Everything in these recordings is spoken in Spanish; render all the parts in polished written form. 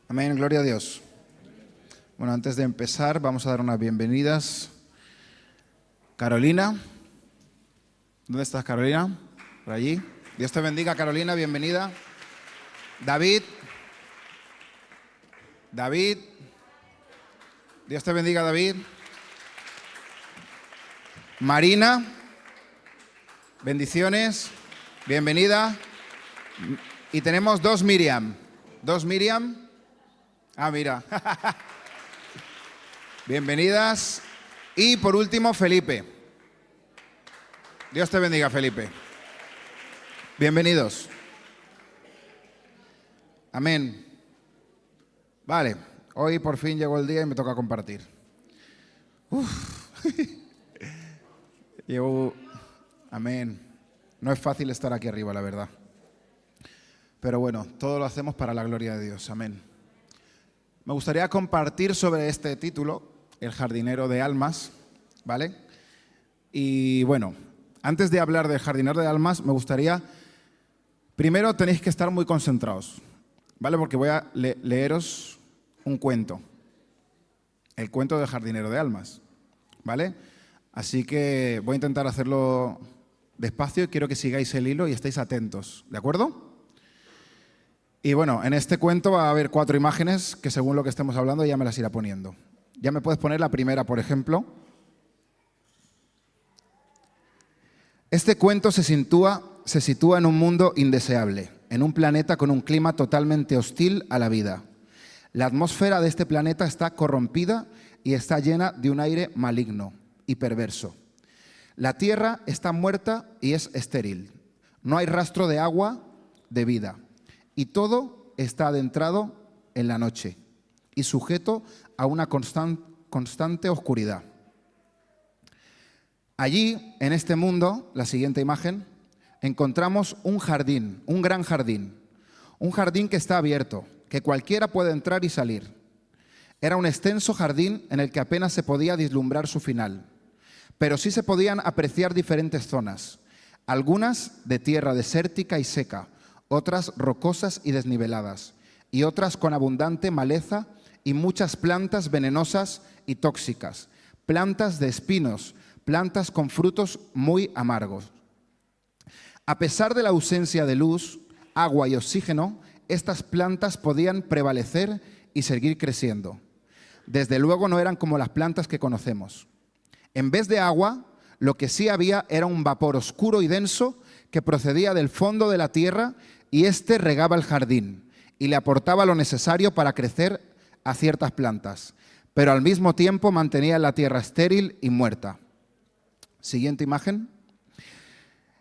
Amén, gloria a Dios. Bueno, antes de empezar vamos a dar unas bienvenidas. Carolina, ¿dónde estás, Carolina? Por allí. Dios te bendiga, Carolina, bienvenida. David, Dios te bendiga, David. Marina, bendiciones, bienvenida. Y tenemos dos Miriam. Ah, mira. Bienvenidas. Y por último, Felipe. Dios te bendiga, Felipe. Bienvenidos. Amén. Vale, hoy por fin llegó el día y me toca compartir. Amén. No es fácil estar aquí arriba, la verdad. Pero bueno, todo lo hacemos para la gloria de Dios. Amén. Me gustaría compartir sobre este título, El jardinero de almas, ¿vale? Y bueno, antes de hablar del jardinero de almas, me gustaría, primero tenéis que estar muy concentrados, ¿vale? Porque voy a leeros un cuento, el cuento del jardinero de almas, ¿vale? Así que voy a intentar hacerlo despacio y quiero que sigáis el hilo y estéis atentos, ¿de acuerdo? Y bueno, en este cuento va a haber 4 imágenes que según lo que estemos hablando ya me las irá poniendo. Ya me puedes poner la primera, por ejemplo. Este cuento se sitúa en un mundo indeseable, en un planeta con un clima totalmente hostil a la vida. La atmósfera de este planeta está corrompida y está llena de un aire maligno y perverso. La tierra está muerta y es estéril. No hay rastro de agua, de vida. Y todo está adentrado en la noche y sujeto a una constante oscuridad. Allí, en este mundo, la siguiente imagen, encontramos un jardín, un gran jardín. Un jardín que está abierto, que cualquiera puede entrar y salir. Era un extenso jardín en el que apenas se podía vislumbrar su final, pero sí se podían apreciar diferentes zonas, algunas de tierra desértica y seca, otras rocosas y desniveladas, y otras con abundante maleza y muchas plantas venenosas y tóxicas, plantas de espinos, plantas con frutos muy amargos. A pesar de la ausencia de luz, agua y oxígeno, estas plantas podían prevalecer y seguir creciendo. Desde luego no eran como las plantas que conocemos. En vez de agua, lo que sí había era un vapor oscuro y denso que procedía del fondo de la tierra y éste regaba el jardín y le aportaba lo necesario para crecer a ciertas plantas, pero al mismo tiempo mantenía la tierra estéril y muerta. Siguiente imagen.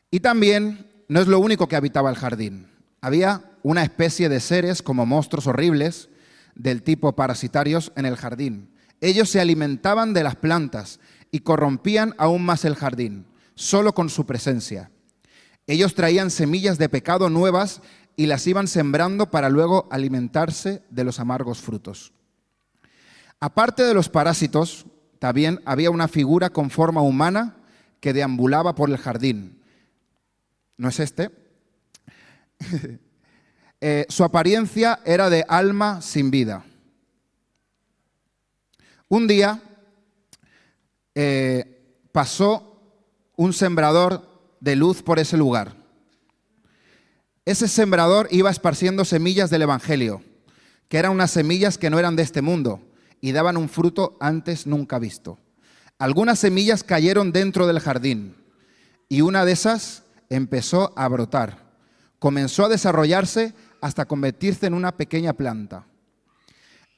Y también no es lo único que habitaba el jardín. Había una especie de seres como monstruos horribles del tipo parasitarios en el jardín. Ellos se alimentaban de las plantas y corrompían aún más el jardín, solo con su presencia. Ellos traían semillas de pecado nuevas y las iban sembrando para luego alimentarse de los amargos frutos. Aparte de los parásitos, también había una figura con forma humana que deambulaba por el jardín. ¿No es este? Su apariencia era de alma sin vida. Un día pasó un sembrador de luz por ese lugar. Ese sembrador iba esparciendo semillas del Evangelio, que eran unas semillas que no eran de este mundo y daban un fruto antes nunca visto. Algunas semillas cayeron dentro del jardín y una de esas empezó a brotar. Comenzó a desarrollarse hasta convertirse en una pequeña planta.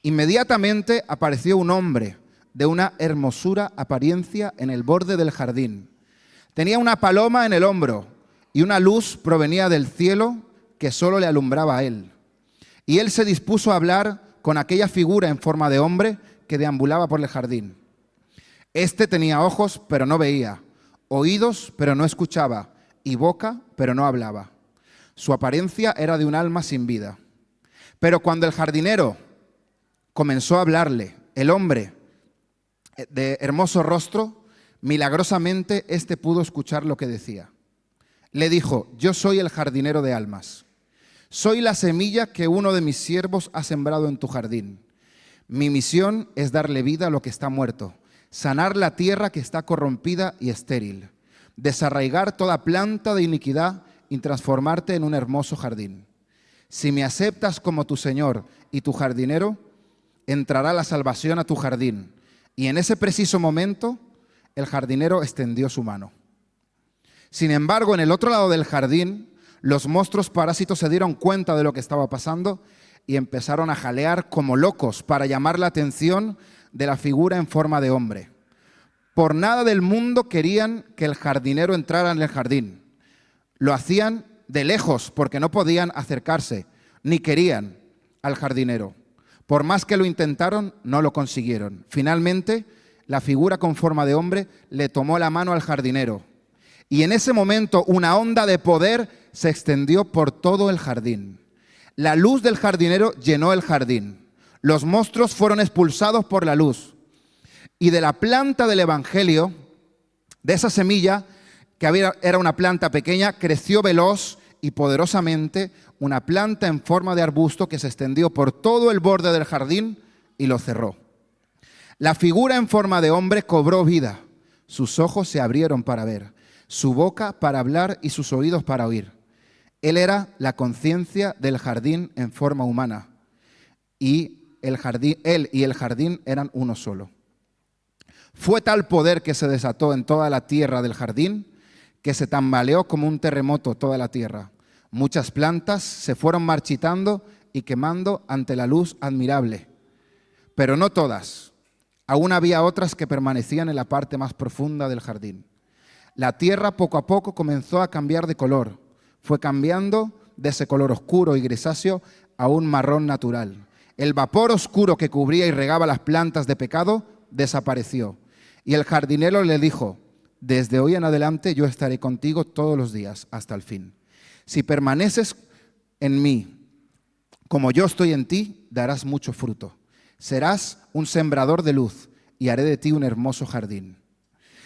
Inmediatamente apareció un hombre de una hermosura apariencia en el borde del jardín. Tenía una paloma en el hombro y una luz provenía del cielo que solo le alumbraba a él. Y él se dispuso a hablar con aquella figura en forma de hombre que deambulaba por el jardín. Este tenía ojos, pero no veía, oídos, pero no escuchaba, y boca, pero no hablaba. Su apariencia era de un alma sin vida. Pero cuando el jardinero comenzó a hablarle, el hombre de hermoso rostro, milagrosamente éste pudo escuchar lo que decía. Le dijo: yo soy el jardinero de almas. Soy la semilla que uno de mis siervos ha sembrado en tu jardín. Mi misión es darle vida a lo que está muerto, sanar la tierra que está corrompida y estéril, desarraigar toda planta de iniquidad y transformarte en un hermoso jardín. Si me aceptas como tu Señor y tu jardinero, entrará la salvación a tu jardín. Y en ese preciso momento, el jardinero extendió su mano. Sin embargo, en el otro lado del jardín, los monstruos parásitos se dieron cuenta de lo que estaba pasando y empezaron a jalear como locos para llamar la atención de la figura en forma de hombre. Por nada del mundo querían que el jardinero entrara en el jardín. Lo hacían de lejos porque no podían acercarse, ni querían al jardinero. Por más que lo intentaron, no lo consiguieron. Finalmente, la figura con forma de hombre le tomó la mano al jardinero. Y en ese momento una onda de poder se extendió por todo el jardín. La luz del jardinero llenó el jardín. Los monstruos fueron expulsados por la luz. Y de la planta del Evangelio, de esa semilla, que era una planta pequeña, creció veloz y poderosamente una planta en forma de arbusto que se extendió por todo el borde del jardín y lo cerró. La figura en forma de hombre cobró vida. Sus ojos se abrieron para ver, su boca para hablar y sus oídos para oír. Él era la conciencia del jardín en forma humana. Y él y el jardín eran uno solo. Fue tal poder que se desató en toda la tierra del jardín que se tambaleó como un terremoto toda la tierra. Muchas plantas se fueron marchitando y quemando ante la luz admirable. Pero no todas. Aún había otras que permanecían en la parte más profunda del jardín. La tierra poco a poco comenzó a cambiar de color. Fue cambiando de ese color oscuro y grisáceo a un marrón natural. El vapor oscuro que cubría y regaba las plantas de pecado desapareció. Y el jardinero le dijo: desde hoy en adelante yo estaré contigo todos los días hasta el fin. Si permaneces en mí, como yo estoy en ti, darás mucho fruto. Serás un sembrador de luz y haré de ti un hermoso jardín.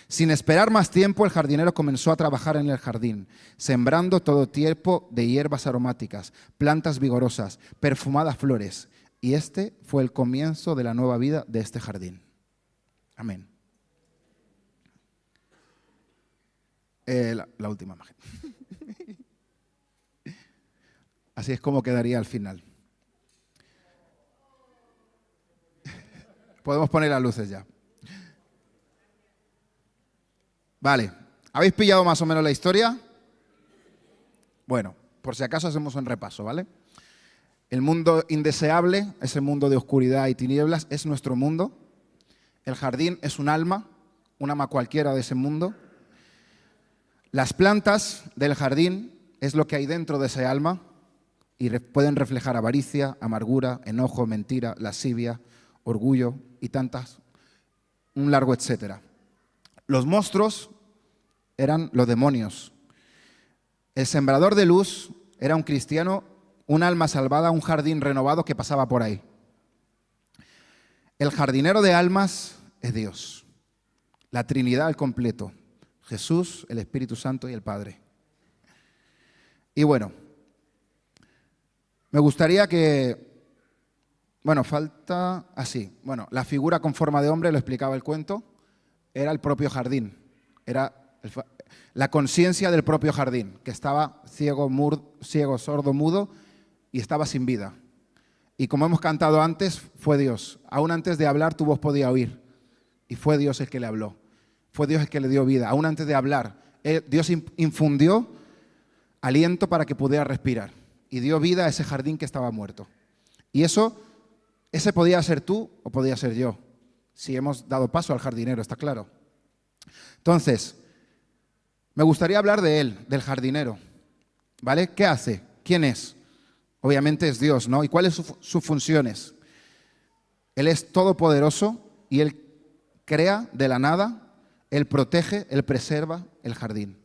Sin esperar más tiempo, el jardinero comenzó a trabajar en el jardín, sembrando todo tipo de hierbas aromáticas, plantas vigorosas, perfumadas flores. Y este fue el comienzo de la nueva vida de este jardín. Amén. La última imagen. Así es como quedaría al final. Podemos poner las luces ya. Vale, ¿habéis pillado más o menos la historia? Bueno, por si acaso hacemos un repaso, ¿vale? El mundo indeseable, ese mundo de oscuridad y tinieblas, es nuestro mundo. El jardín es un alma cualquiera de ese mundo. Las plantas del jardín es lo que hay dentro de ese alma y pueden reflejar avaricia, amargura, enojo, mentira, lascivia, orgullo y tantas, un largo etcétera. Los monstruos eran los demonios. El sembrador de luz era un cristiano, un alma salvada, un jardín renovado que pasaba por ahí. El jardinero de almas es Dios, la Trinidad al completo, Jesús, el Espíritu Santo y el Padre. Y bueno, me gustaría que, falta así. La figura con forma de hombre, lo explicaba el cuento, era el propio jardín, era la conciencia del propio jardín, que estaba ciego, sordo, mudo y estaba sin vida. Y como hemos cantado antes, fue Dios. Aún antes de hablar, tu voz podía oír. Y fue Dios el que le habló. Fue Dios el que le dio vida. Aún antes de hablar, Dios infundió aliento para que pudiera respirar. Y dio vida a ese jardín que estaba muerto. Y ese podía ser tú o podía ser yo, si hemos dado paso al jardinero, está claro. Entonces, me gustaría hablar de él, del jardinero. ¿Vale? ¿Qué hace? ¿Quién es? Obviamente es Dios, ¿no? ¿Y cuáles son sus funciones? Él es todopoderoso y Él crea de la nada, Él protege, Él preserva el jardín.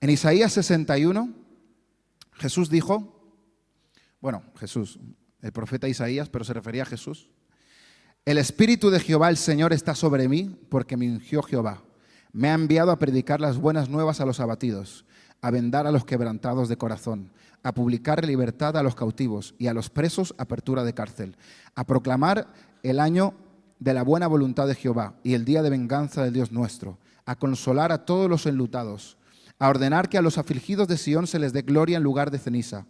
En Isaías 61, Jesús dijo, el profeta Isaías, pero se refería a Jesús. El Espíritu de Jehová, el Señor, está sobre mí porque me ungió Jehová. Me ha enviado a predicar las buenas nuevas a los abatidos, a vendar a los quebrantados de corazón, a publicar libertad a los cautivos y a los presos apertura de cárcel, a proclamar el año de la buena voluntad de Jehová y el día de venganza del Dios nuestro, a consolar a todos los enlutados, a ordenar que a los afligidos de Sión se les dé gloria en lugar de ceniza,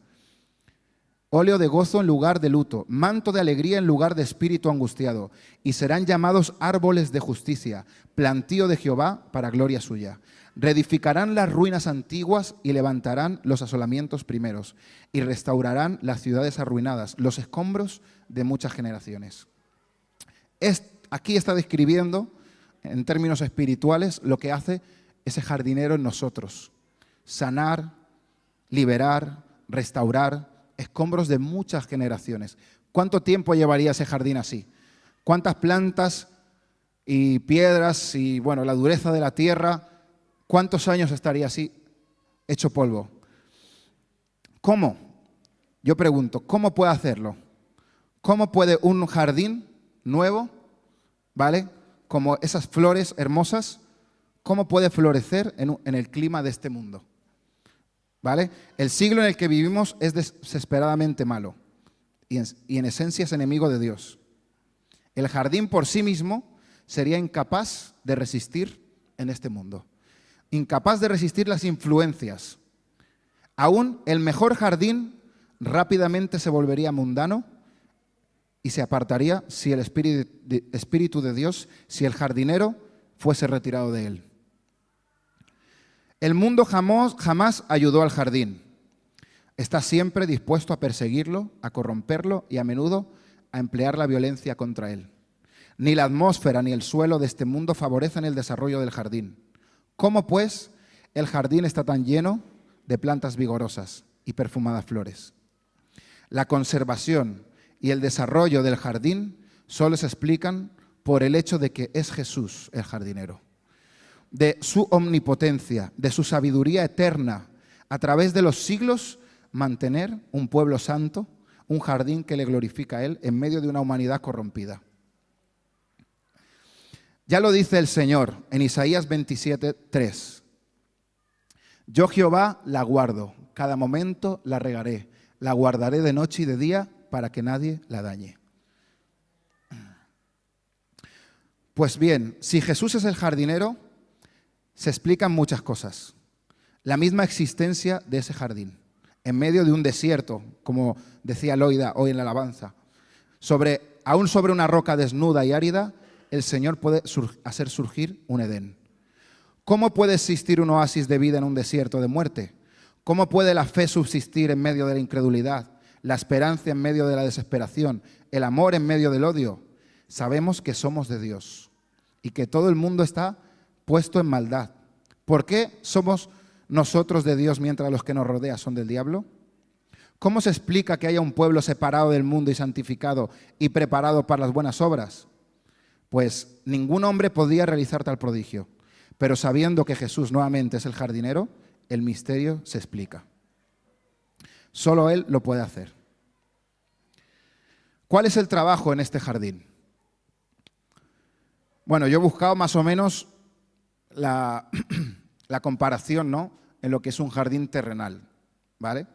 óleo de gozo en lugar de luto, manto de alegría en lugar de espíritu angustiado, y serán llamados árboles de justicia, plantío de Jehová para gloria suya. Reedificarán las ruinas antiguas y levantarán los asolamientos primeros, y restaurarán las ciudades arruinadas, los escombros de muchas generaciones. Aquí está describiendo, en términos espirituales, lo que hace ese jardinero en nosotros. Sanar, liberar, restaurar, escombros de muchas generaciones. ¿Cuánto tiempo llevaría ese jardín así? ¿Cuántas plantas y piedras y, bueno, la dureza de la tierra, cuántos años estaría así, hecho polvo? ¿Cómo? Yo pregunto, ¿cómo puede hacerlo? ¿Cómo puede un jardín nuevo, ¿vale?, como esas flores hermosas, cómo puede florecer en el clima de este mundo? ¿Vale? El siglo en el que vivimos es desesperadamente malo y en esencia es enemigo de Dios. El jardín por sí mismo sería incapaz de resistir en este mundo, incapaz de resistir las influencias. Aún el mejor jardín rápidamente se volvería mundano y se apartaría si el Espíritu de Dios, si el jardinero fuese retirado de él. El mundo jamás ayudó al jardín. Está siempre dispuesto a perseguirlo, a corromperlo y a menudo a emplear la violencia contra él. Ni la atmósfera ni el suelo de este mundo favorecen el desarrollo del jardín. ¿Cómo, pues, el jardín está tan lleno de plantas vigorosas y perfumadas flores? La conservación y el desarrollo del jardín solo se explican por el hecho de que es Jesús el jardinero, de su omnipotencia, de su sabiduría eterna, a través de los siglos mantener un pueblo santo, un jardín que le glorifica a Él en medio de una humanidad corrompida. Ya lo dice el Señor en Isaías 27:3. Yo Jehová la guardo, cada momento la regaré, la guardaré de noche y de día para que nadie la dañe. Pues bien, si Jesús es el jardinero, se explican muchas cosas. La misma existencia de ese jardín, en medio de un desierto, como decía Loida hoy en la alabanza. Aún sobre una roca desnuda y árida, el Señor puede hacer surgir un Edén. ¿Cómo puede existir un oasis de vida en un desierto de muerte? ¿Cómo puede la fe subsistir en medio de la incredulidad, la esperanza en medio de la desesperación, el amor en medio del odio? Sabemos que somos de Dios y que todo el mundo está puesto en maldad. ¿Por qué somos nosotros de Dios mientras los que nos rodean son del diablo? ¿Cómo se explica que haya un pueblo separado del mundo y santificado y preparado para las buenas obras? Pues ningún hombre podía realizar tal prodigio, pero sabiendo que Jesús nuevamente es el jardinero, el misterio se explica. Solo Él lo puede hacer. ¿Cuál es el trabajo en este jardín? Bueno, yo he buscado más o menos la comparación, ¿no?, en lo que es un jardín terrenal, ¿vale?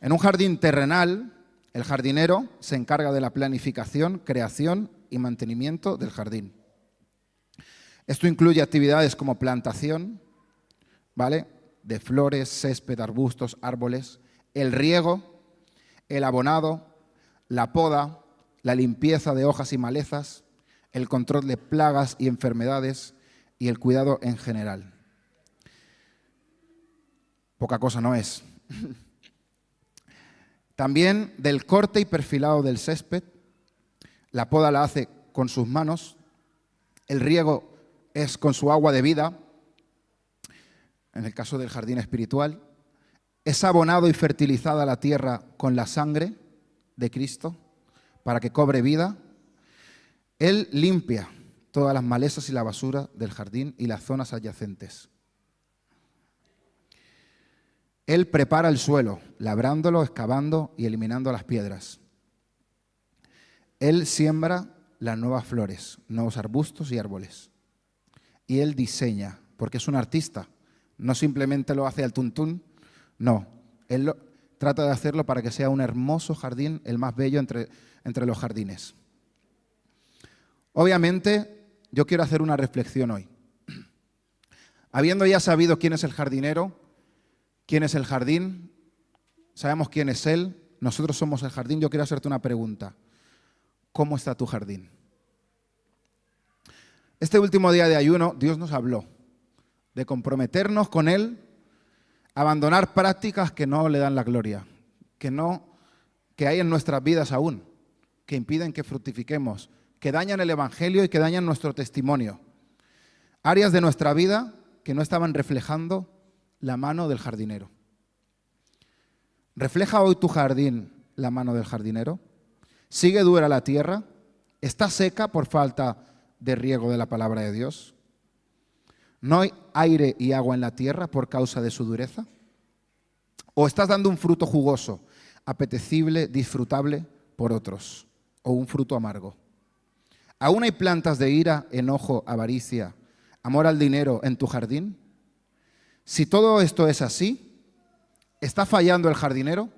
En un jardín terrenal, el jardinero se encarga de la planificación, creación y mantenimiento del jardín. Esto incluye actividades como plantación, ¿vale?, de flores, césped, arbustos, árboles, el riego, el abonado, la poda, la limpieza de hojas y malezas, el control de plagas y enfermedades y el cuidado en general. Poca cosa no es. También del corte y perfilado del césped. La poda la hace con sus manos. El riego es con su agua de vida. En el caso del jardín espiritual. Es abonado y fertilizada la tierra con la sangre de Cristo para que cobre vida. Él limpia todas las malezas y la basura del jardín y las zonas adyacentes. Él prepara el suelo, labrándolo, excavando y eliminando las piedras. Él siembra las nuevas flores, nuevos arbustos y árboles. Y Él diseña, porque es un artista, No simplemente lo hace al tuntún, no. Él trata de hacerlo para que sea un hermoso jardín, el más bello entre los jardines. Obviamente, yo quiero hacer una reflexión hoy. Habiendo ya sabido quién es el jardinero, quién es el jardín, sabemos quién es él, nosotros somos el jardín, yo quiero hacerte una pregunta. ¿Cómo está tu jardín? Este último día de ayuno, Dios nos habló de comprometernos con Él, abandonar prácticas que no le dan la gloria, que hay en nuestras vidas aún, que impiden que fructifiquemos, que dañan el Evangelio y que dañan nuestro testimonio. Áreas de nuestra vida que no estaban reflejando la mano del jardinero. ¿Refleja hoy tu jardín la mano del jardinero? ¿Sigue dura la tierra? ¿Está seca por falta de riego de la palabra de Dios? ¿No hay aire y agua en la tierra por causa de su dureza? ¿O estás dando un fruto jugoso, apetecible, disfrutable por otros? ¿O un fruto amargo? ¿Aún hay plantas de ira, enojo, avaricia, amor al dinero en tu jardín? Si todo esto es así, ¿está fallando el jardinero?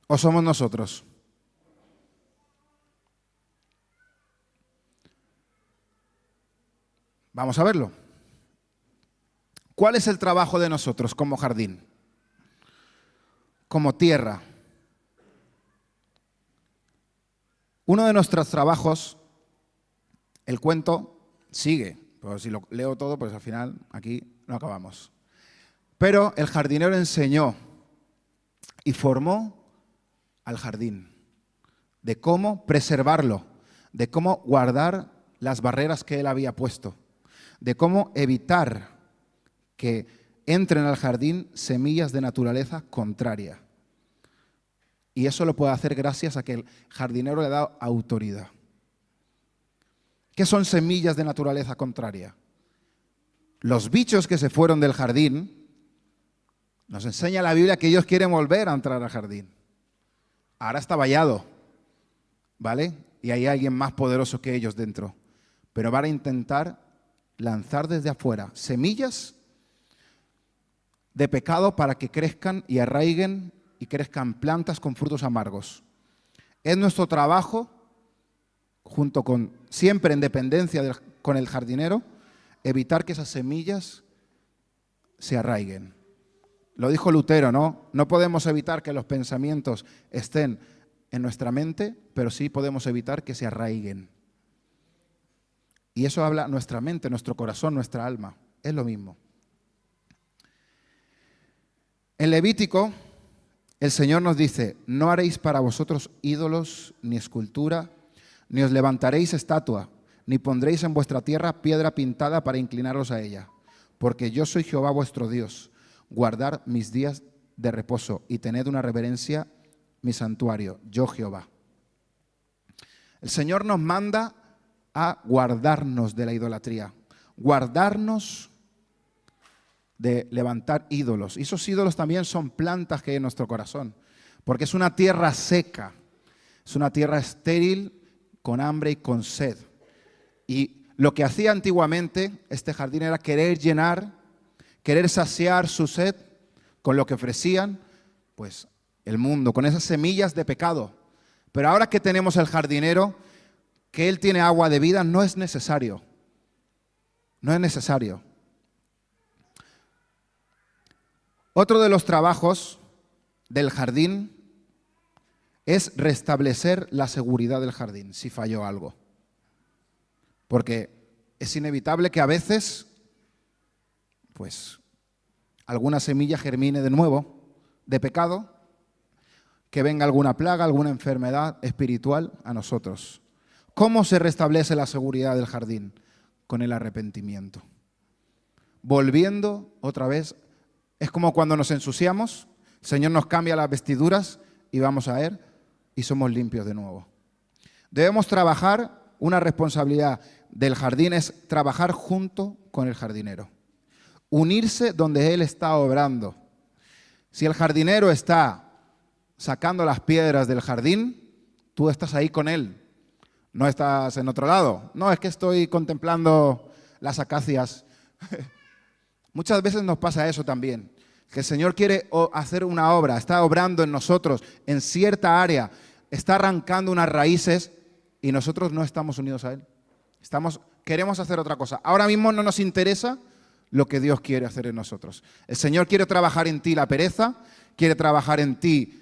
¿O somos nosotros? Vamos a verlo. ¿Cuál es el trabajo de nosotros como jardín? Como tierra. Uno de nuestros trabajos, el cuento sigue, pues si lo leo todo, pues al final aquí no acabamos. Pero el jardinero enseñó y formó al jardín, de cómo preservarlo, de cómo guardar las barreras que él había puesto, de cómo evitar que entren al jardín semillas de naturaleza contraria. Y eso lo puede hacer gracias a que el jardinero le ha dado autoridad. ¿Qué son semillas de naturaleza contraria? Los bichos que se fueron del jardín, nos enseña la Biblia que ellos quieren volver a entrar al jardín. Ahora está vallado, ¿vale? Y hay alguien más poderoso que ellos dentro. Pero van a intentar lanzar desde afuera semillas de pecado para que crezcan y arraiguen y crezcan plantas con frutos amargos. Es nuestro trabajo, junto con, siempre en dependencia con el jardinero, evitar que esas semillas se arraiguen. Lo dijo Lutero, ¿no? No podemos evitar que los pensamientos estén en nuestra mente, pero sí podemos evitar que se arraiguen. Y eso habla nuestra mente, nuestro corazón, nuestra alma. Es lo mismo. En Levítico, el Señor nos dice: no haréis para vosotros ídolos ni escultura, ni os levantaréis estatua, ni pondréis en vuestra tierra piedra pintada para inclinaros a ella, porque yo soy Jehová vuestro Dios. Guardad mis días de reposo y tened una reverencia mi santuario, yo Jehová. El Señor nos manda a guardarnos de la idolatría, guardarnos de levantar ídolos. Y esos ídolos también son plantas que hay en nuestro corazón, porque es una tierra seca, es una tierra estéril, con hambre y con sed. Y lo que hacía antiguamente este jardín era querer llenar, querer saciar su sed con lo que ofrecían, pues el mundo, con esas semillas de pecado. Pero ahora que tenemos el jardinero, que Él tiene agua de vida, no es necesario. No es necesario. Otro de los trabajos del jardín es restablecer la seguridad del jardín, si falló algo. Porque es inevitable que a veces, pues, alguna semilla germine de nuevo, de pecado, que venga alguna plaga, alguna enfermedad espiritual a nosotros. ¿Cómo se restablece la seguridad del jardín? Con el arrepentimiento. Volviendo otra vez, es como cuando nos ensuciamos, el Señor nos cambia las vestiduras y vamos a Él y somos limpios de nuevo. Debemos trabajar, una responsabilidad del jardín es trabajar junto con el jardinero. Unirse donde Él está obrando. Si el jardinero está sacando las piedras del jardín, tú estás ahí con Él. No estás en otro lado. No, es que estoy contemplando las acacias Muchas veces nos pasa eso también, que el Señor quiere hacer una obra, está obrando en nosotros en cierta área, está arrancando unas raíces y nosotros no estamos unidos a Él. Queremos hacer otra cosa. Ahora mismo no nos interesa lo que Dios quiere hacer en nosotros. El Señor quiere trabajar en ti la pereza, quiere trabajar en ti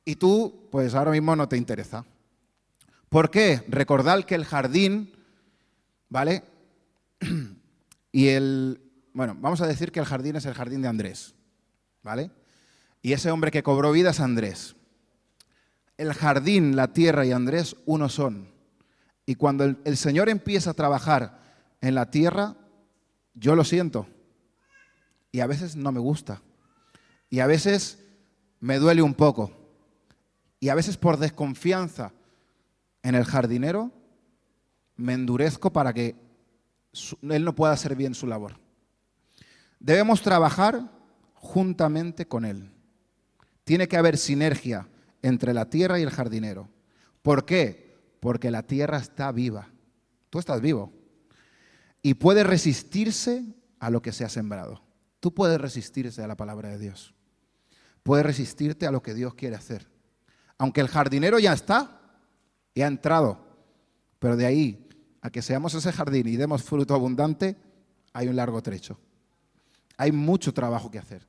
y tú, pues ahora mismo no te interesa. ¿Por qué? Recordad que el jardín, ¿vale? Bueno, vamos a decir que el jardín es el jardín de Andrés, ¿vale? Y ese hombre que cobró vida es Andrés. El jardín, la tierra y Andrés uno son. Y cuando el Señor empieza a trabajar en la tierra, yo lo siento. Y a veces no me gusta. Y a veces me duele un poco. Y a veces por desconfianza en el jardinero, me endurezco para que él no pueda hacer bien su labor. Debemos trabajar juntamente con él. Tiene que haber sinergia entre la tierra y el jardinero. ¿Por qué? Porque la tierra está viva. Tú estás vivo. Y puede resistirse a lo que se ha sembrado. Tú puedes resistirse a la palabra de Dios. Puedes resistirte a lo que Dios quiere hacer. Aunque el jardinero ya está, ya ha entrado. Pero de ahí a que seamos ese jardín y demos fruto abundante, hay un largo trecho. Hay mucho trabajo que hacer.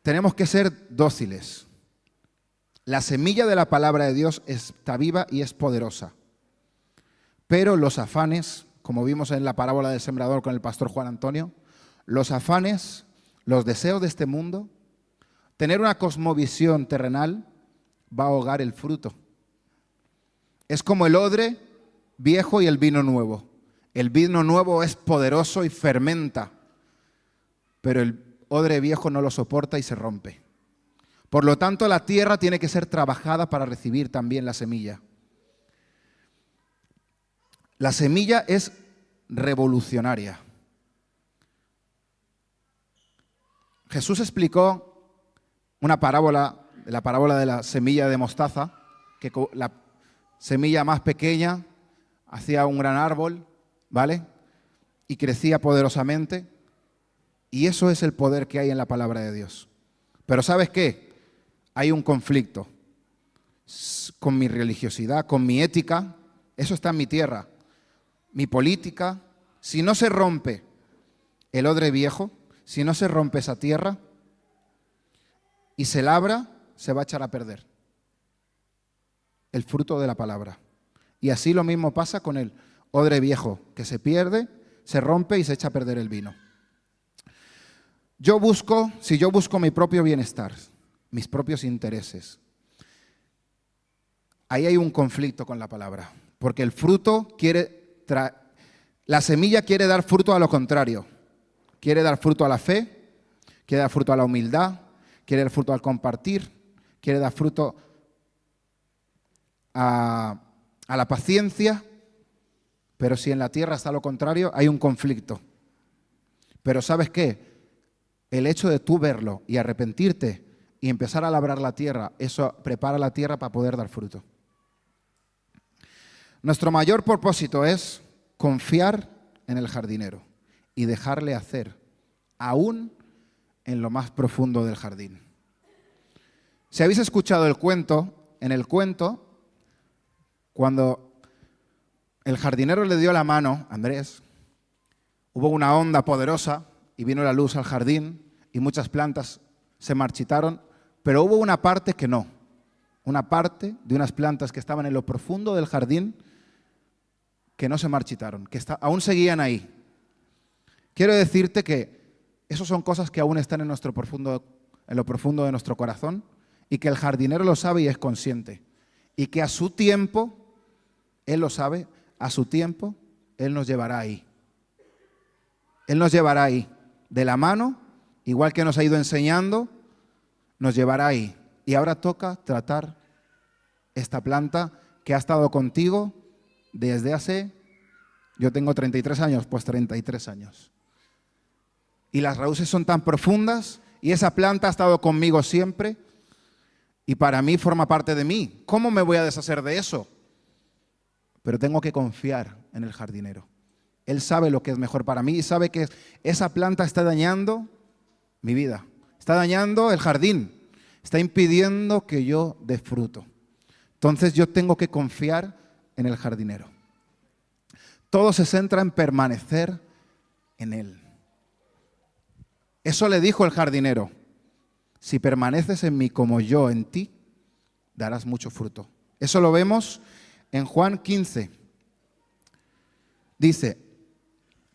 Tenemos que ser dóciles. La semilla de la palabra de Dios está viva y es poderosa. Pero los afanes, como vimos en la parábola del sembrador con el pastor Juan Antonio, los afanes, los deseos de este mundo, tener una cosmovisión terrenal va a ahogar el fruto. Es como el odre viejo y el vino nuevo. El vino nuevo es poderoso y fermenta, pero el odre viejo no lo soporta y se rompe. Por lo tanto, la tierra tiene que ser trabajada para recibir también la semilla. La semilla es revolucionaria. Jesús explicó una parábola, la parábola de la semilla de mostaza, que la semilla más pequeña hacía un gran árbol, ¿vale? Y crecía poderosamente. Y eso es el poder que hay en la palabra de Dios. Pero ¿sabes qué? Hay un conflicto con mi religiosidad, con mi ética. Eso está en mi tierra. Mi política. Si no se rompe el odre viejo, si no se rompe esa tierra y se labra, se va a echar a perder el fruto de la palabra. Y así lo mismo pasa con el odre viejo, que se pierde, se rompe y se echa a perder el vino. Si yo busco mi propio bienestar, mis propios intereses, ahí hay un conflicto con la palabra, porque el fruto la semilla quiere dar fruto a lo contrario, quiere dar fruto a la fe, quiere dar fruto a la humildad, quiere dar fruto al compartir, quiere dar fruto a la paciencia, pero si en la tierra está lo contrario, hay un conflicto. Pero ¿sabes qué? El hecho de tú verlo y arrepentirte y empezar a labrar la tierra, eso prepara la tierra para poder dar fruto. Nuestro mayor propósito es confiar en el jardinero y dejarle hacer, aún en lo más profundo del jardín. Si habéis escuchado el cuento, en el cuento, cuando el jardinero le dio la mano a Andrés, hubo una onda poderosa y vino la luz al jardín y muchas plantas se marchitaron, pero hubo una parte que no. Una parte de unas plantas que estaban en lo profundo del jardín que no se marchitaron, que aún seguían ahí. Quiero decirte que esas son cosas que aún están en lo profundo de nuestro corazón y que el jardinero lo sabe y es consciente. Y que a su tiempo, Él lo sabe, a su tiempo, Él nos llevará ahí. Él nos llevará ahí, de la mano, igual que nos ha ido enseñando, nos llevará ahí. Y ahora toca tratar esta planta que ha estado contigo desde yo tengo 33 años, pues 33 años. Y las raíces son tan profundas y esa planta ha estado conmigo siempre y para mí forma parte de mí. ¿Cómo me voy a deshacer de eso? Pero tengo que confiar en el jardinero. Él sabe lo que es mejor para mí y sabe que esa planta está dañando mi vida, está dañando el jardín, está impidiendo que yo dé fruto. Entonces yo tengo que confiar en el jardinero. Todo se centra en permanecer en Él. Eso le dijo el jardinero: si permaneces en mí como yo en ti, darás mucho fruto. Eso lo vemos en Juan 15. Dice: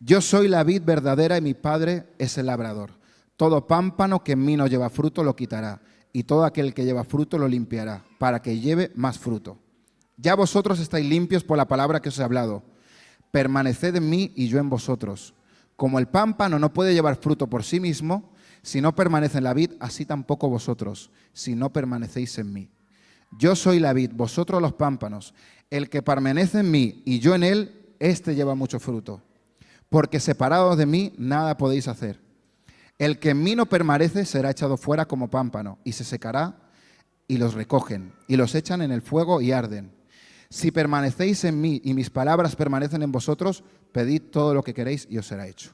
yo soy la vid verdadera y mi Padre es el labrador. Todo pámpano que en mí no lleva fruto lo quitará, y todo aquel que lleva fruto lo limpiará, para que lleve más fruto. Ya vosotros estáis limpios por la palabra que os he hablado. Permaneced en mí y yo en vosotros. Como el pámpano no puede llevar fruto por sí mismo, si no permanece en la vid, así tampoco vosotros, si no permanecéis en mí. Yo soy la vid, vosotros los pámpanos. El que permanece en mí y yo en él, éste lleva mucho fruto. Porque separados de mí, nada podéis hacer. El que en mí no permanece será echado fuera como pámpano, y se secará, y los recogen, y los echan en el fuego y arden. Si permanecéis en mí y mis palabras permanecen en vosotros, pedid todo lo que queréis y os será hecho.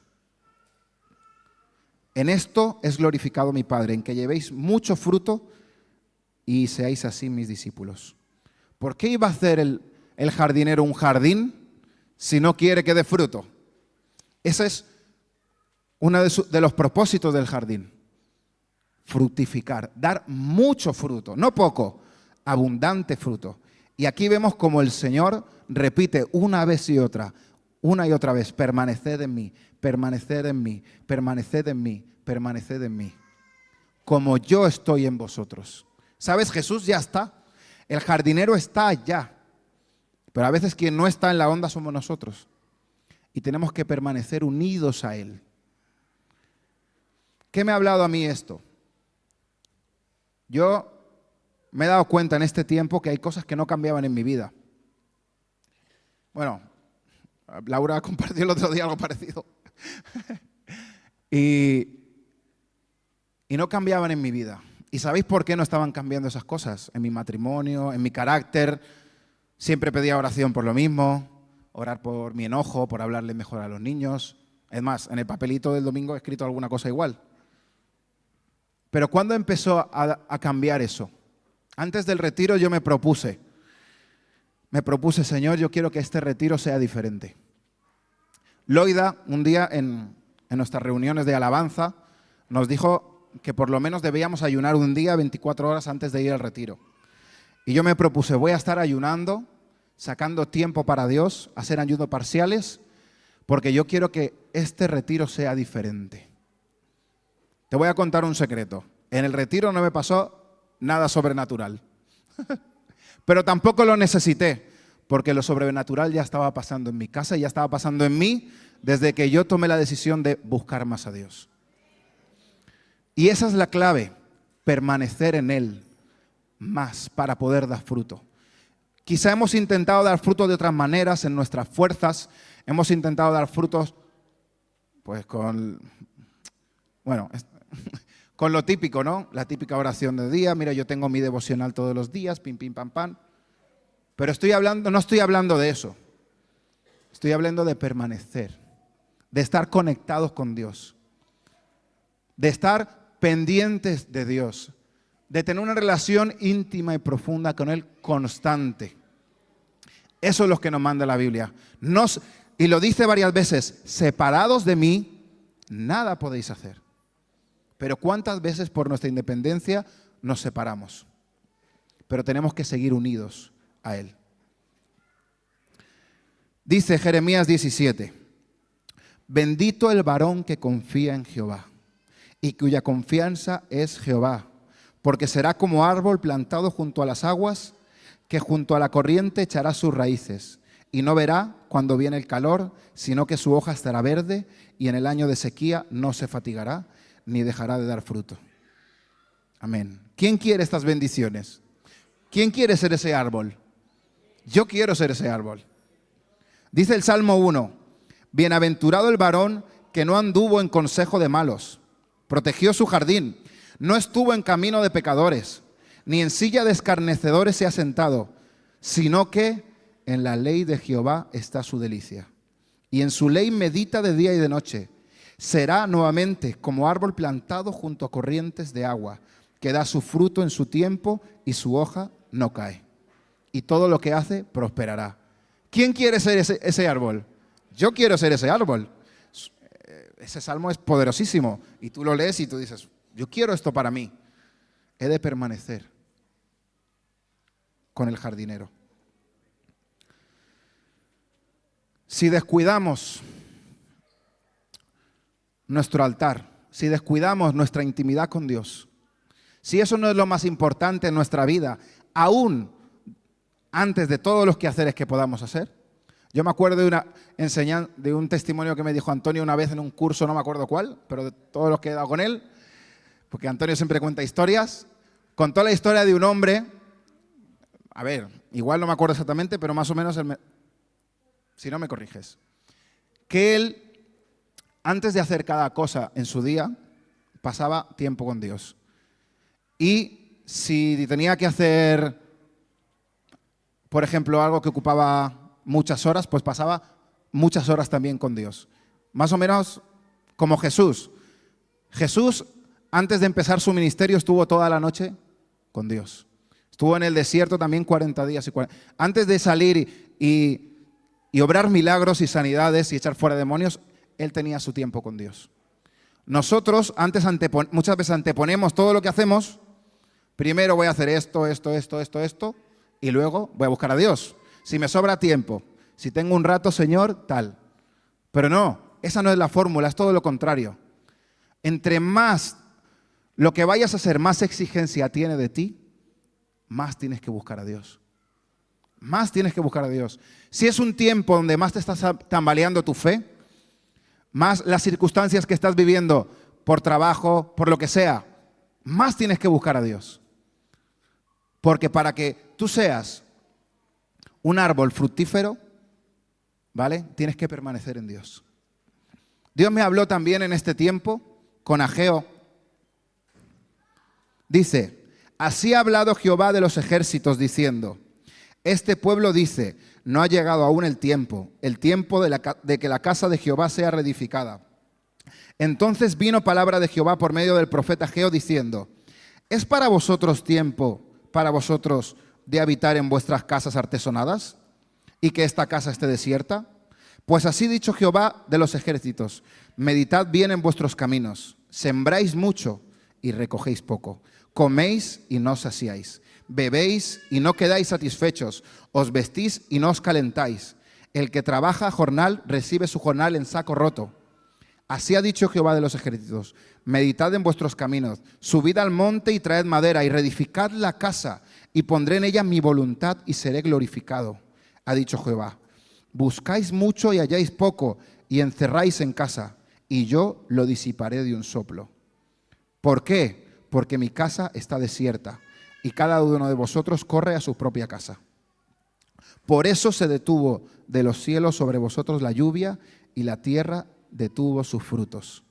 En esto es glorificado mi Padre, en que llevéis mucho fruto y seáis así mis discípulos. ¿Por qué iba a hacer el jardinero un jardín si no quiere que dé fruto? Ese es uno de los propósitos del jardín. Fructificar, dar mucho fruto, no poco, abundante fruto. Y aquí vemos como el Señor repite una y otra vez: permaneced en mí, permaneced en mí, permaneced en mí, permaneced en mí. Como yo estoy en vosotros. ¿Sabes? Jesús ya está. El jardinero está allá. Pero a veces quien no está en la onda somos nosotros. Y tenemos que permanecer unidos a Él. ¿Qué me ha hablado a mí esto? Yo me he dado cuenta en este tiempo que hay cosas que no cambiaban en mi vida. Bueno, Laura compartió el otro día algo parecido. y no cambiaban en mi vida. ¿Y sabéis por qué no estaban cambiando esas cosas? En mi matrimonio, en mi carácter. Siempre pedía oración por lo mismo, orar por mi enojo, por hablarle mejor a los niños. Es más, en el papelito del domingo he escrito alguna cosa igual. Pero ¿cuándo empezó a cambiar eso? Antes del retiro yo me propuse, Señor, yo quiero que este retiro sea diferente. Loida, un día en nuestras reuniones de alabanza, nos dijo que por lo menos debíamos ayunar un día 24 horas antes de ir al retiro. Y yo me propuse, voy a estar ayunando, sacando tiempo para Dios, hacer ayunos parciales, porque yo quiero que este retiro sea diferente. Te voy a contar un secreto. En el retiro no me pasó nada sobrenatural. Pero tampoco lo necesité, porque lo sobrenatural ya estaba pasando en mi casa y ya estaba pasando en mí desde que yo tomé la decisión de buscar más a Dios. Y esa es la clave, permanecer en Él más para poder dar fruto. Quizá hemos intentado dar fruto de otras maneras, en nuestras fuerzas. Hemos intentado dar frutos pues con lo típico, ¿no? La típica oración de día. Mira, yo tengo mi devocional todos los días, pim, pim, pam, pam. Pero no estoy hablando de eso. Estoy hablando de permanecer, de estar conectados con Dios, de estar pendientes de Dios, de tener una relación íntima y profunda con Él constante. Eso es lo que nos manda la Biblia. Y lo dice varias veces: separados de mí, nada podéis hacer. Pero ¿cuántas veces por nuestra independencia nos separamos? Pero tenemos que seguir unidos a Él. Dice Jeremías 17: bendito el varón que confía en Jehová y cuya confianza es Jehová, porque será como árbol plantado junto a las aguas, que junto a la corriente echará sus raíces, y no verá cuando viene el calor, sino que su hoja estará verde, y en el año de sequía no se fatigará, ni dejará de dar fruto. Amén. ¿Quién quiere estas bendiciones? ¿Quién quiere ser ese árbol? Yo quiero ser ese árbol. Dice el Salmo 1: bienaventurado el varón que no anduvo en consejo de malos, protegió su jardín, no estuvo en camino de pecadores, ni en silla de escarnecedores se ha sentado, sino que en la ley de Jehová está su delicia, y en su ley medita de día y de noche. Será nuevamente como árbol plantado junto a corrientes de agua, que da su fruto en su tiempo y su hoja no cae. Y todo lo que hace prosperará. ¿Quién quiere ser ese árbol? Yo quiero ser ese árbol. Ese salmo es poderosísimo. Y tú lo lees y tú dices, yo quiero esto para mí. He de permanecer con el jardinero. Si descuidamos nuestro altar, si descuidamos nuestra intimidad con Dios, si eso no es lo más importante en nuestra vida, aún antes de todos los quehaceres que podamos hacer. Yo me acuerdo de un testimonio que me dijo Antonio una vez en un curso, no me acuerdo cuál, pero de todos los que he dado con él, porque Antonio siempre cuenta historias. Contó la historia de un hombre, a ver, igual no me acuerdo exactamente, pero más o menos, si no me corriges, que él, antes de hacer cada cosa en su día, pasaba tiempo con Dios. Y si tenía que hacer, por ejemplo, algo que ocupaba muchas horas, pues pasaba muchas horas también con Dios. Más o menos como Jesús. Jesús, antes de empezar su ministerio, estuvo toda la noche con Dios. Estuvo en el desierto también 40 días. Antes de salir y obrar milagros y sanidades y echar fuera demonios, él tenía su tiempo con Dios. Nosotros muchas veces anteponemos todo lo que hacemos. Primero voy a hacer esto, y luego voy a buscar a Dios. Si me sobra tiempo, si tengo un rato, Señor, tal. Pero no, esa no es la fórmula, es todo lo contrario. Entre más lo que vayas a hacer, más exigencia tiene de ti, más tienes que buscar a Dios. Más tienes que buscar a Dios. Si es un tiempo donde más te estás tambaleando tu fe, más las circunstancias que estás viviendo por trabajo, por lo que sea, más tienes que buscar a Dios. Porque para que tú seas un árbol fructífero, ¿vale? Tienes que permanecer en Dios. Dios me habló también en este tiempo con Ageo. Dice, así ha hablado Jehová de los ejércitos diciendo, este pueblo dice, no ha llegado aún el tiempo de que la casa de Jehová sea reedificada. Entonces vino palabra de Jehová por medio del profeta Ageo diciendo, ¿es para vosotros tiempo, para vosotros, de habitar en vuestras casas artesonadas y que esta casa esté desierta? Pues así ha dicho Jehová de los ejércitos, meditad bien en vuestros caminos, sembráis mucho y recogéis poco, coméis y no os saciáis, bebéis y no quedáis satisfechos, os vestís y no os calentáis. El que trabaja jornal recibe su jornal en saco roto. Así ha dicho Jehová de los ejércitos, meditad en vuestros caminos, subid al monte y traed madera y reedificad la casa y pondré en ella mi voluntad y seré glorificado, ha dicho Jehová. Buscáis mucho y halláis poco y encerráis en casa y yo lo disiparé de un soplo. ¿Por qué? Porque mi casa está desierta y cada uno de vosotros corre a su propia casa. Por eso se detuvo de los cielos sobre vosotros la lluvia y la tierra detuvo sus frutos.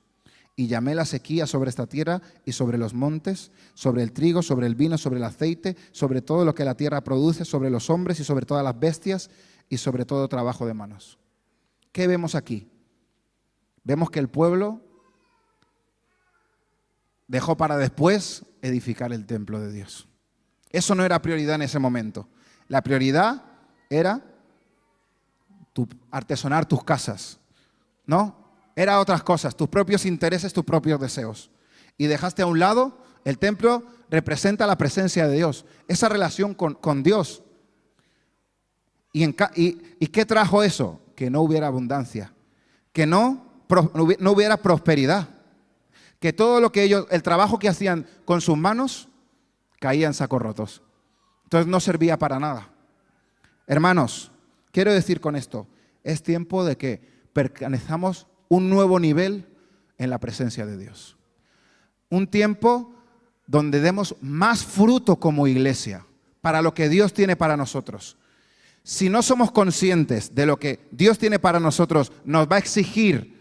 Y llamé la sequía sobre esta tierra y sobre los montes, sobre el trigo, sobre el vino, sobre el aceite, sobre todo lo que la tierra produce, sobre los hombres y sobre todas las bestias y sobre todo trabajo de manos. ¿Qué vemos aquí? Vemos que el pueblo dejó para después edificar el templo de Dios. Eso no era prioridad en ese momento. La prioridad era artesonar tus casas, ¿no? Era otras cosas, tus propios intereses, tus propios deseos. Y dejaste a un lado, el templo representa la presencia de Dios, esa relación con Dios. ¿Y qué trajo eso? Que no hubiera abundancia, que no hubiera prosperidad, que todo lo que el trabajo que hacían con sus manos, caía en sacos rotos. Entonces no servía para nada. Hermanos, quiero decir con esto, es tiempo de que permanezcamos un nuevo nivel en la presencia de Dios. Un tiempo donde demos más fruto como iglesia para lo que Dios tiene para nosotros. Si no somos conscientes de lo que Dios tiene para nosotros, nos va a exigir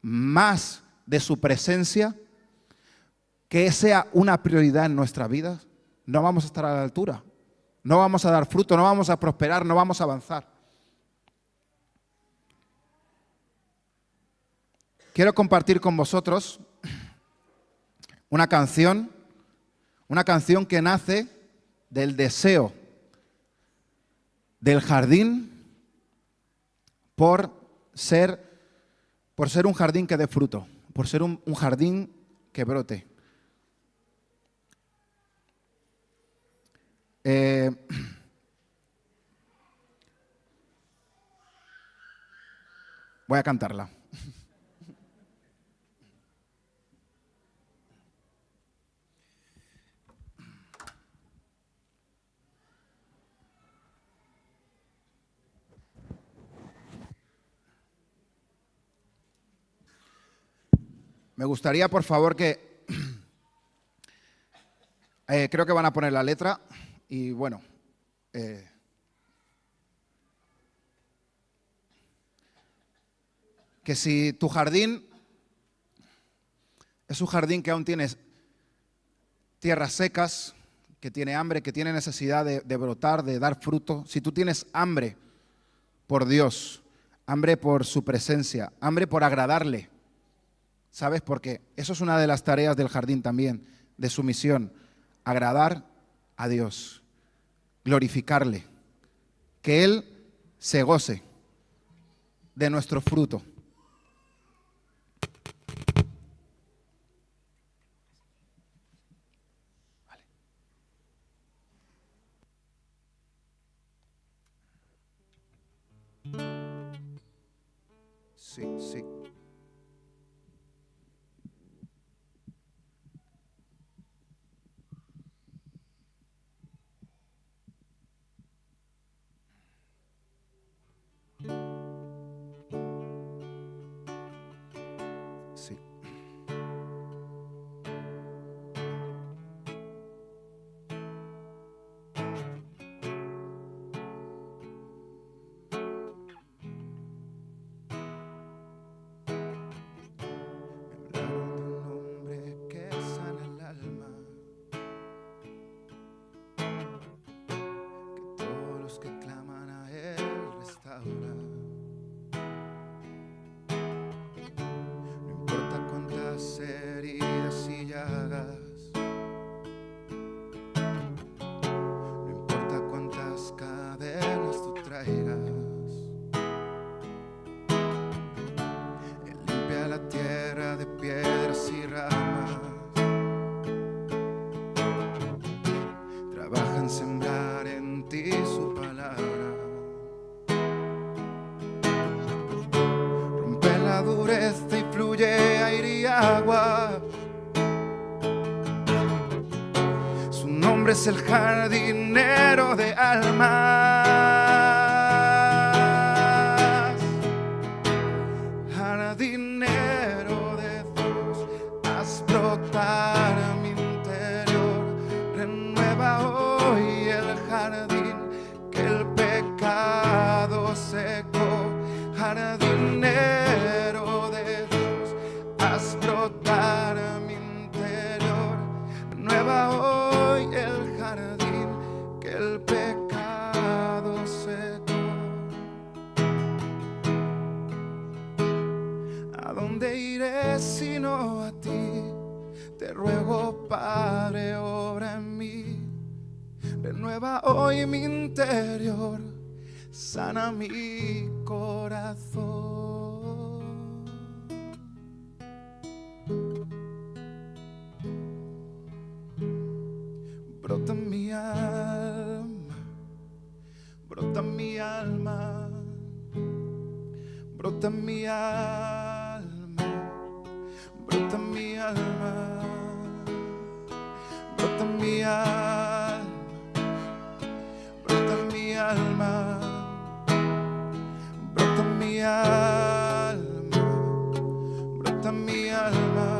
más de su presencia, que sea una prioridad en nuestra vida, no vamos a estar a la altura. No vamos a dar fruto, no vamos a prosperar, no vamos a avanzar. quiero compartir con vosotros una canción que nace del deseo del jardín por ser un jardín que dé fruto, por ser un jardín que brote. Voy a cantarla. Me gustaría, por favor, que creo que van a poner la letra y bueno, que si tu jardín es un jardín que aún tienes tierras secas, que tiene hambre, que tiene necesidad de brotar, de dar fruto, si tú tienes hambre por Dios, hambre por su presencia, hambre por agradarle, ¿sabes? Porque eso es una de las tareas del jardín también, de su misión, agradar a Dios, glorificarle, que Él se goce de nuestro fruto. Sí, sí. Sí. Heridas y llagas, no importa cuántas cadenas tú traigas, Él limpia la tierra de piedras y ramas, trabaja en sembrar en ti su palabra, rompe la dureza y fluye aire y agua. Su nombre es el jardinero de almas, jardinero de Dios, haz brotar a mi interior, renueva hoy el jardín que el pecado secó, jardinero de Dios, haz brotar a mi interior, renueva hoy el jardín que el pecado secó. ¿A dónde iré sino a ti? Te ruego, Padre, obra en mí, renueva hoy mi interior, sana mi corazón. Brota mi alma, brota mi alma, brota mi alma, brota mi alma, brota mi alma, brota mi alma, brota mi alma, brota mi alma.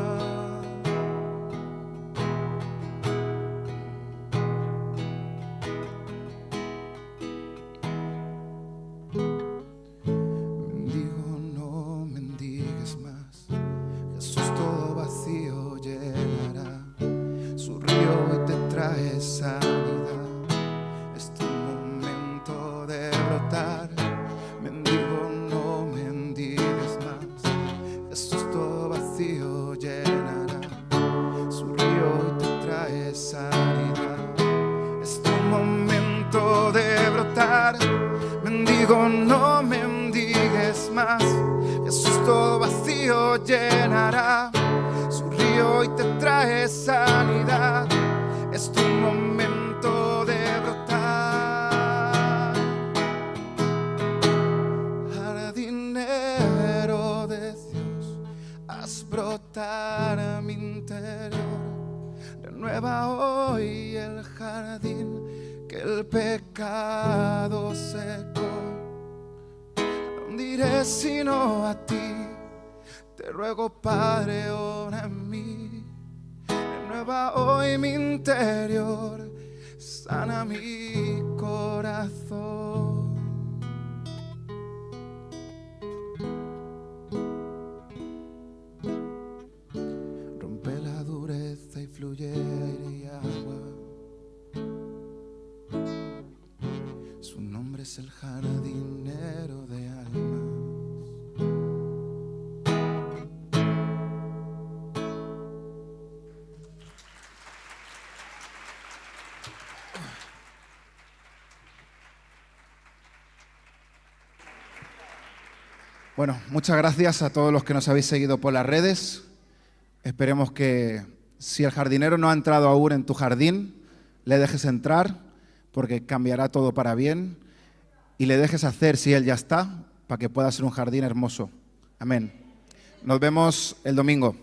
Sanidad, es tu momento de brotar. Mendigo, no mendigues más. Jesús llenará, su río hoy te trae sanidad. Es tu momento de brotar. Jardinero de Dios, haz brotar a mi interior. Renueva hoy el jardín que el pecado secó. No diré sino a ti, te ruego, Padre, ora en mí. Renueva hoy mi interior, sana mi corazón. Rompe la dureza y fluye aire y agua. Su nombre es el jardinero de almas. Bueno, muchas gracias a todos los que nos habéis seguido por las redes. Esperemos que si el jardinero no ha entrado aún en tu jardín, le dejes entrar, porque cambiará todo para bien, y le dejes hacer si él ya está, para que pueda ser un jardín hermoso. Amén. Nos vemos el domingo.